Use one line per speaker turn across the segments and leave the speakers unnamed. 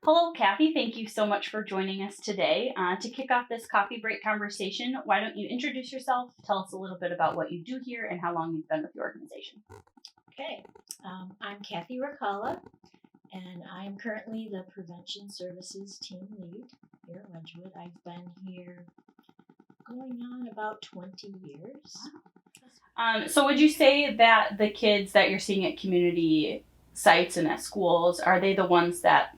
Hello, Cathy. Thank you so much for joining us today. To kick off this coffee break conversation, why don't you introduce yourself, tell us a little bit about what you do here and how long you've been with the organization.
Okay, I'm Cathy Racalla, and I'm currently the Prevention Services Team Lead here at Wedgwood. I've been here going on about 20 years.
Wow. So would you say that the kids that you're seeing at community sites and at schools, are they the ones that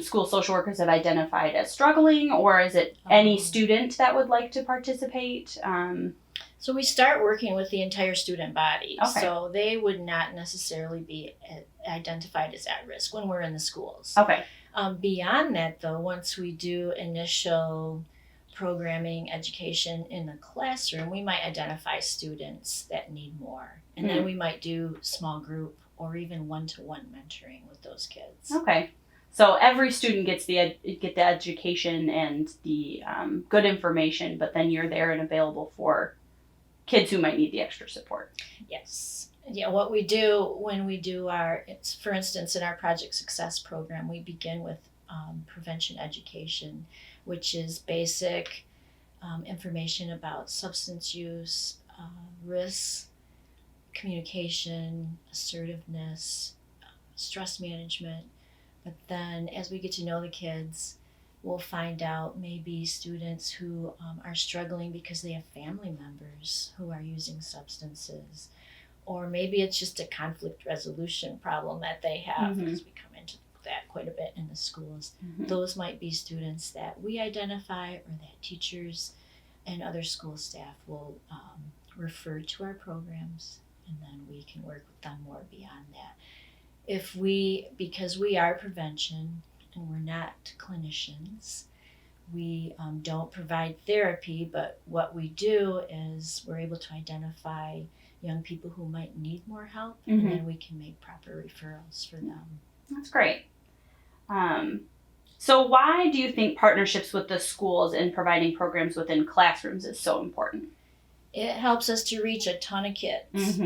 school social workers have identified as struggling, or is it any student that would like to participate?
So we start working with the entire student body.
Okay.
So they would not necessarily be identified as at risk when we're in the schools.
Okay.
Beyond that, though, once we do initial programming education in the classroom, we might identify students that need more. And then we might do small group or even one-to-one mentoring with those kids.
Okay. So every student gets the education and the good information, but then you're there and available for kids who might need the extra support.
Yes. Yeah, what we do when we do for instance, in our Project Success program, we begin with prevention education, which is basic information about substance use, risks, communication, assertiveness, stress management. But then as we get to know the kids, we'll find out maybe students who are struggling because they have family members who are using substances, or maybe it's just a conflict resolution problem that they have, because we come into that quite a bit in the schools. Those might be students that we identify or that teachers and other school staff will refer to our programs, and then we can work with them more beyond that. Because we are prevention and we're not clinicians, we don't provide therapy, but what we do is we're able to identify young people who might need more help, and then we can make proper referrals for them.
That's great. So why do you think partnerships with the schools and providing programs within classrooms is so important?
It helps us to reach a ton of kids.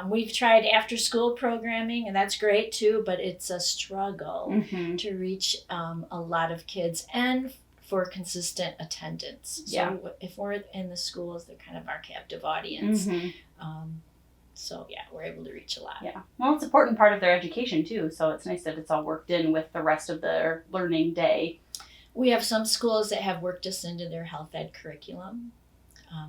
We've tried after school programming, and that's great too, but it's a struggle to reach a lot of kids and for consistent attendance. So if we're in the schools, they're kind of our captive audience. So yeah, we're able to reach a lot.
Yeah. Well, it's an important part of their education too, so it's nice that it's all worked in with the rest of their learning day.
We have some schools that have worked us into their health ed curriculum.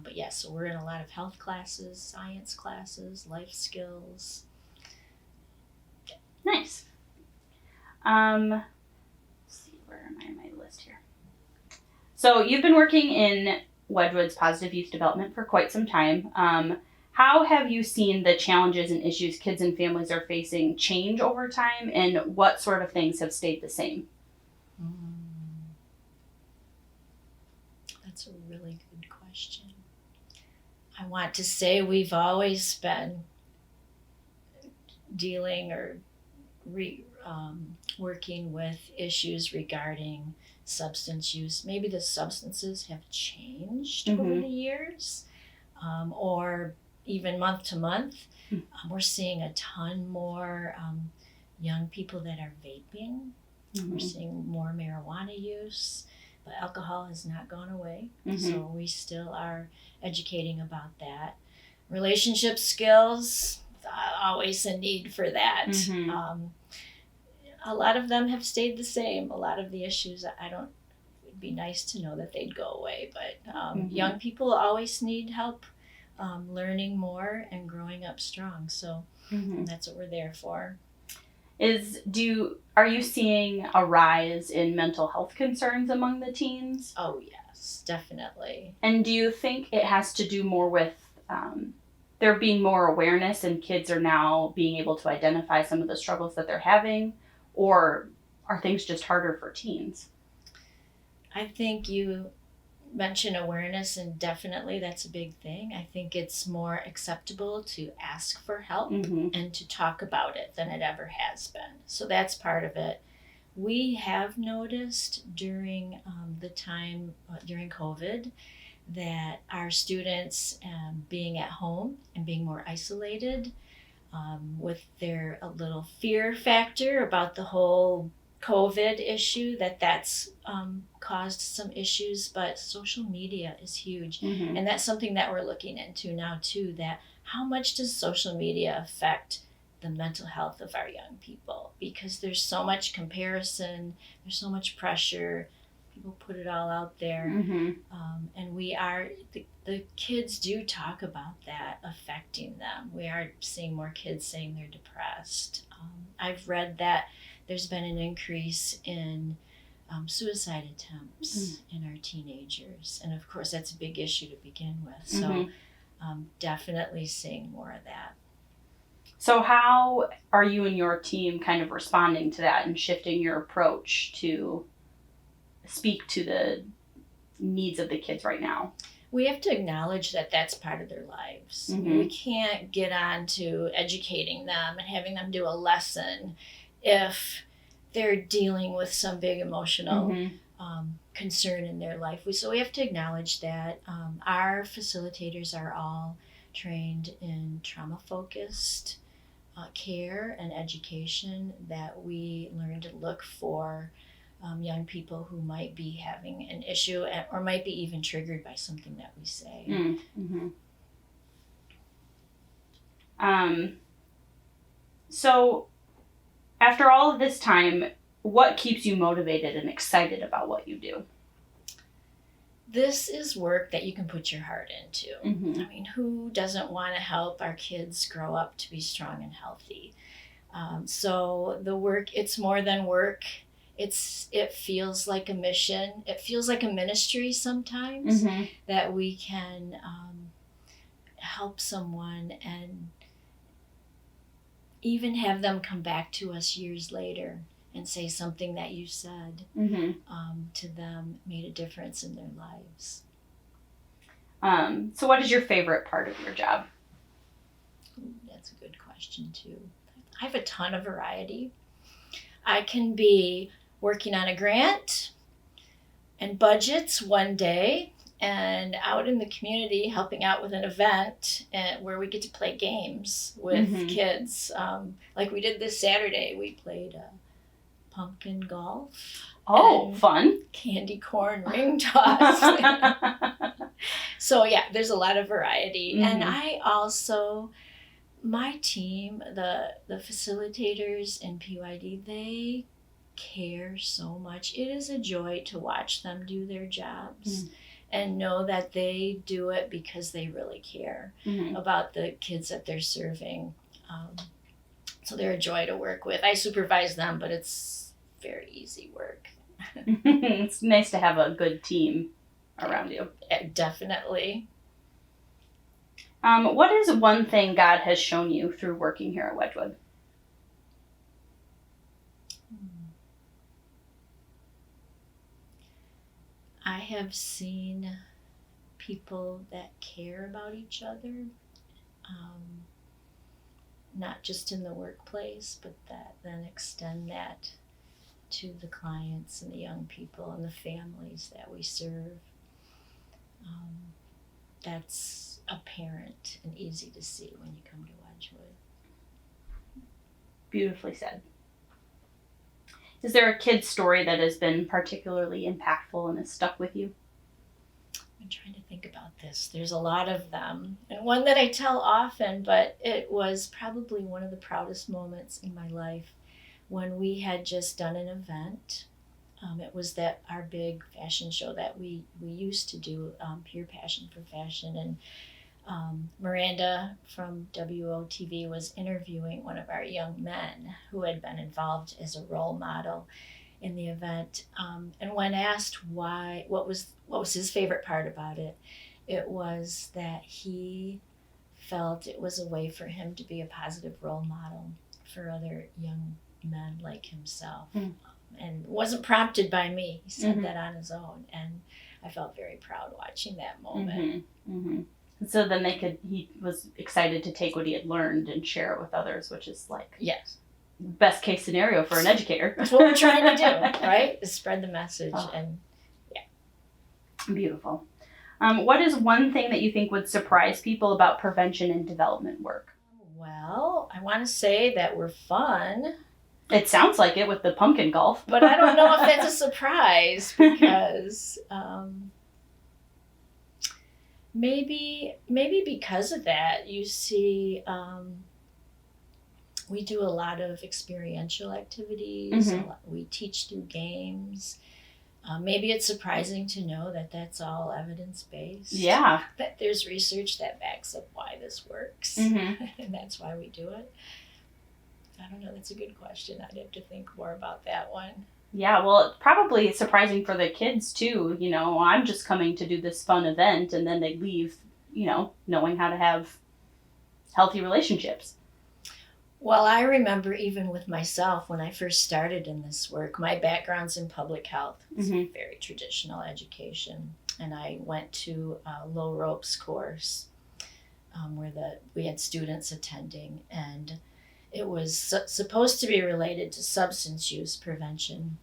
But yes, so we're in a lot of health classes, science classes, life skills.
Nice. Let's see, where am I in my list here? So you've been working in Wedgwood's positive youth development for quite some time. How have you seen the challenges and issues kids and families are facing change over time, and what sort of things have stayed the same?
That's a really good question. I want to say we've always been dealing or working with issues regarding substance use. Maybe the substances have changed over the years, or even month to month. We're seeing a ton more young people that are vaping. We're seeing more marijuana use. But alcohol has not gone away, so we still are educating about that. Relationship skills, always a need for that. A lot of them have stayed the same. A lot of the issues, it'd be nice to know that they'd go away, but young people always need help learning more and growing up strong, so that's what we're there for.
Are you seeing a rise in mental health concerns among the teens?
Oh yes, definitely.
And do you think it has to do more with there being more awareness and kids are now being able to identify some of the struggles that they're having, or are things just harder for teens?
I think you mention awareness, and definitely that's a big thing. I think it's more acceptable to ask for help and to talk about it than it ever has been. So that's part of it. We have noticed during the time during COVID that our students being at home and being more isolated with their a little fear factor about the whole COVID issue, that's caused some issues, but social media is huge.
Mm-hmm.
And that's something that we're looking into now too, that how much does social media affect the mental health of our young people? Because there's so much comparison, there's so much pressure, people put it all out there.
Mm-hmm.
And the kids do talk about that affecting them. We are seeing more kids saying they're depressed. I've read that there's been an increase in suicide attempts in our teenagers. And of course, that's a big issue to begin with. So definitely seeing more of that.
So how are you and your team kind of responding to that and shifting your approach to speak to the needs of the kids right now?
We have to acknowledge that that's part of their lives.
Mm-hmm.
We can't get on to educating them and having them do a lesson if they're dealing with some big emotional concern in their life. So we have to acknowledge that. Our facilitators are all trained in trauma-focused care and education, that we learn to look for young people who might be having an issue or might be even triggered by something that we say.
Mm-hmm. So after all of this time, what keeps you motivated and excited about what you do?
This is work that you can put your heart into.
Mm-hmm.
I mean, who doesn't want to help our kids grow up to be strong and healthy? So the work, it's more than work. It feels like a mission. It feels like a ministry sometimes, that we can help someone and even have them come back to us years later and say something that you said to them made a difference in their lives.
So what is your favorite part of your job?
That's a good question too. I have a ton of variety. I can be working on a grant and budgets one day, and out in the community helping out with an event where we get to play games with kids. Like we did this Saturday, we played pumpkin golf.
Oh, fun.
Candy corn ring toss. So yeah, there's a lot of variety. And I also, my team, the facilitators in PYD, they care so much. It is a joy to watch them do their jobs and know that they do it because they really care about the kids that they're serving. So they're a joy to work with. I supervise them, but it's very easy work.
It's nice to have a good team around you.
Definitely.
What is one thing God has shown you through working here at Wedgwood?
I have seen people that care about each other, not just in the workplace, but that then extend that to the clients and the young people and the families that we serve. That's apparent and easy to see when you come to Wedgwood.
Beautifully said. Is there a kid's story that has been particularly impactful and has stuck with you?
I'm trying to think about this. There's a lot of them. And one that I tell often, but it was probably one of the proudest moments in my life when we had just done an event. It was our big fashion show that we used to do, Pure Passion for Fashion. And Miranda from WOTV was interviewing one of our young men who had been involved as a role model in the event. And when asked what was his favorite part about it, it was that he felt it was a way for him to be a positive role model for other young men like himself. And wasn't prompted by me. He said that on his own. And I felt very proud watching that moment.
So then he was excited to take what he had learned and share it with others, which is like best case scenario for an educator.
That's what we're trying to do, right? Is spread the message. And
beautiful. What is one thing that you think would surprise people about prevention and development work?
Well, I want to say that we're fun.
It sounds like it with the pumpkin golf.
But I don't know if that's a surprise because maybe because of that, you see, we do a lot of experiential activities. We teach through games. Maybe it's surprising to know that that's all evidence-based.
Yeah.
That there's research that backs up why this works,
Mhm.
and that's why we do it. I don't know. That's a good question. I'd have to think more about that one.
Yeah, well, it's probably surprising for the kids too. I'm just coming to do this fun event, and then they leave, knowing how to have healthy relationships.
Well, I remember even with myself when I first started in this work, my background's in public health. It's a very traditional education. And I went to a low ropes course where we had students attending, and it was supposed to be related to substance use prevention.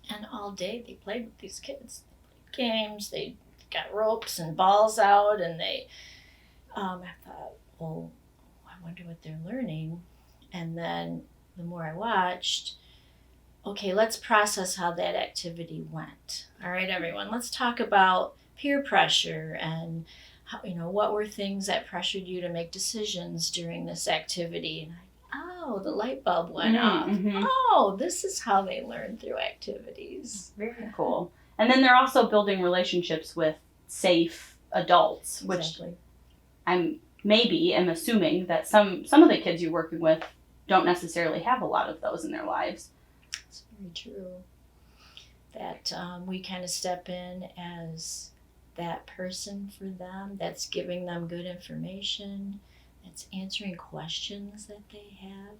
And all day they played with these kids. They played games, they got ropes and balls out, and I thought, well, I wonder what they're learning. And then the more I watched, okay, let's process how that activity went. All right, everyone, let's talk about peer pressure and how, what were things that pressured you to make decisions during this activity. And the light bulb went off. Oh, this is how they learn through activities.
Very cool. And then they're also building relationships with safe adults,
Exactly.
which I'm assuming that some of the kids you're working with don't necessarily have a lot of those in their lives.
That's very true. That we kind of step in as that person for them, that's giving them good information, that's answering questions that they have.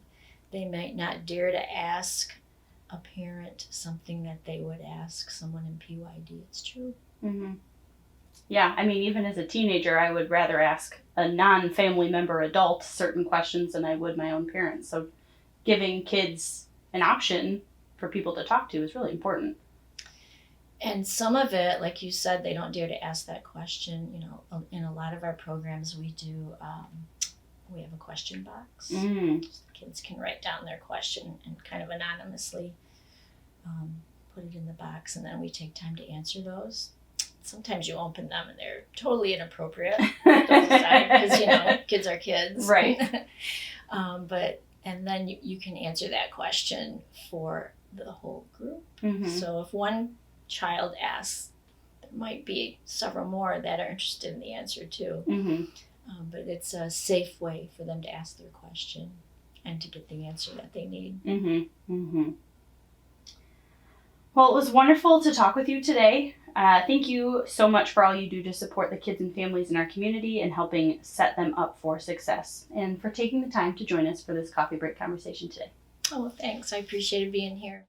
They might not dare to ask a parent something that they would ask someone in PYD. It's true.
Yeah, I mean, even as a teenager, I would rather ask a non-family member adult certain questions than I would my own parents. So giving kids an option for people to talk to is really important.
And some of it, like you said, they don't dare to ask that question. In a lot of our programs, we have a question box. Kids can write down their question and kind of anonymously put it in the box, and then we take time to answer those. Sometimes you open them and they're totally inappropriate because kids are kids,
right?
And then you can answer that question for the whole group. So if one child asks, there might be several more that are interested in the answer too. But it's a safe way for them to ask their question and to get the answer that they need.
Well, it was wonderful to talk with you today. Thank you so much for all you do to support the kids and families in our community and helping set them up for success, and for taking the time to join us for this coffee break conversation today.
Oh, thanks. I appreciated being here.